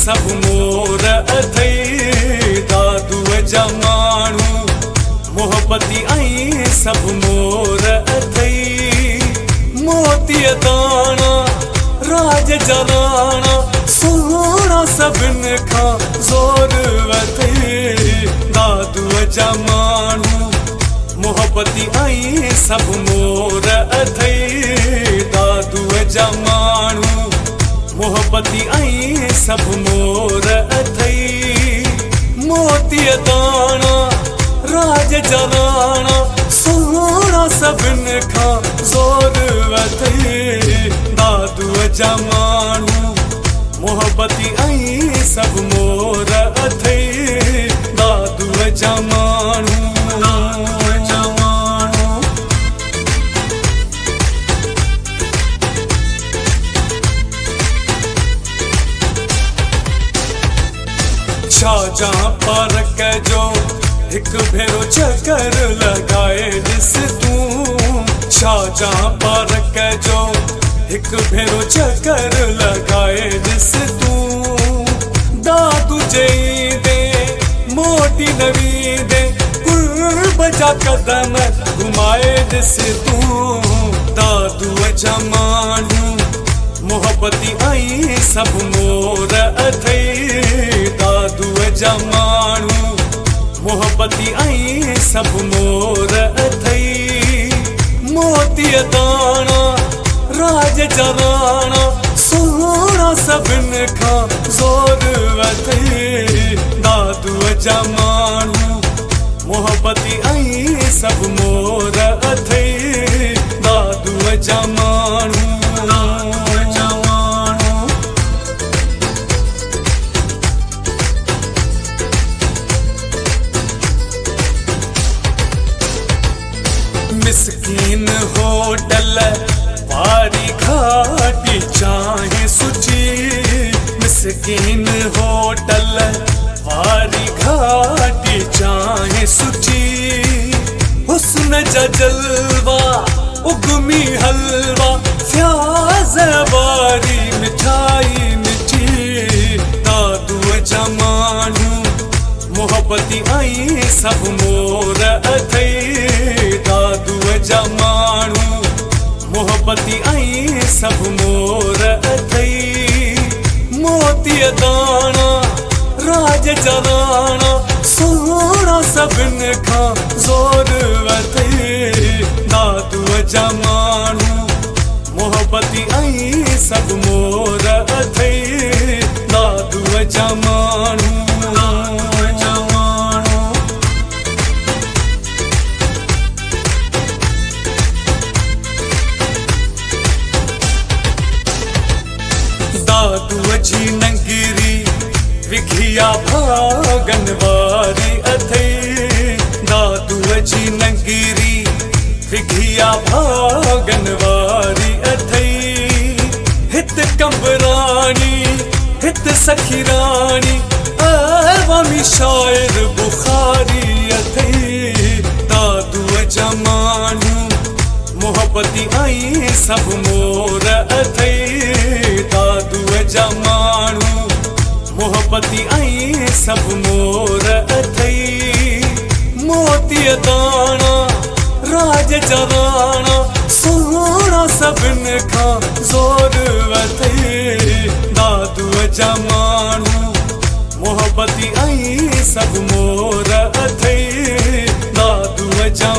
सब मोर अथई दादू जा माण्हू मोहब्बती आई सब मोर अथई मोती दाना राज जलाना सोना सभिन खां ज़ोर अथई दादू जा माण्हू मोहब्बती आई सब मोर अथई दादू जा माण्हू मोहब्बती आई सब मोर अथई मोती दाना राज जलाना सोना सभिन खां ज़ोर अथई दादू जा माण्हू मोहब्बती आई सब मोर अथई दादू जा माण्हू शाहजहां पार्क जो एक भेरो चक्कर लगाए ॾिस तूं शाहजहां पार्क जो एक भेरो चक्कर लगाए ॾिस तूं दादू जई दे मोटी नवी दे कुर्ब जा कदम घुमाए ॾिस तूं दादू जा माण्हू मोहब्बती आई सब मोर अथई दादू जा माण्हू मोहब्बती आई सब मोर अथई मोती दाना राज जलाना सोना सभिन खां ज़ोर अथई दादू जा माण्हू मोहब्बती आई सब मोर अथई दादू जा माण्हू मिस्कीन होटल वारी घाटी चाहे सुची मिस्कीन होटल वारी घाटी चाहे सुची हुस्न जा जलवा उगमी हलवा प्याज वारी मिठाई मिठी दादू जा माण्हू मोहब्बती आई सब मोर अथई दादू जा माण्हू मोहब्बती आई सब मोर अथई मोती दाना राज जलाना सोना सभिन खां ज़ोर अथई दादू जा माण्हू मोहब्बती आई सब मोर अथई दादू जा माण्हू दादू जी नंगिरी विखिया भागन वारी अथई दादू जी नंगिरी विखिया भागन वारी अथई हित कंबरानी हित सखीरानी अवामी शायर बुखारी अथई दादू जा माण्हू मोहब्बती आई सब मोर अथई दादू जा माण्हू मोहब्बती आई सब मोर अथई मोती दाना राज जलाना सोना सभिन खां ज़ोर अथई दादू जा माण्हू मोहब्बती आई सब मोर अथई दादू जा